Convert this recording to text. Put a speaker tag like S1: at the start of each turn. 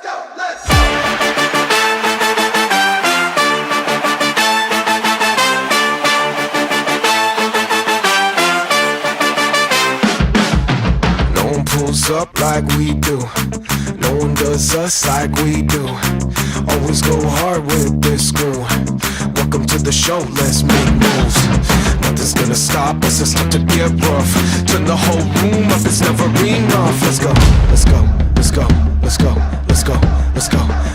S1: No one pulls up like we do. No one does us like we do. Always go hard with this crew. Welcome to the show, let's make moves. Nothing's gonna stop us, it's time to get rough. Turn the whole room up, it's never enough. Let's go, let's go, let's go, let's go, let's go, let's go.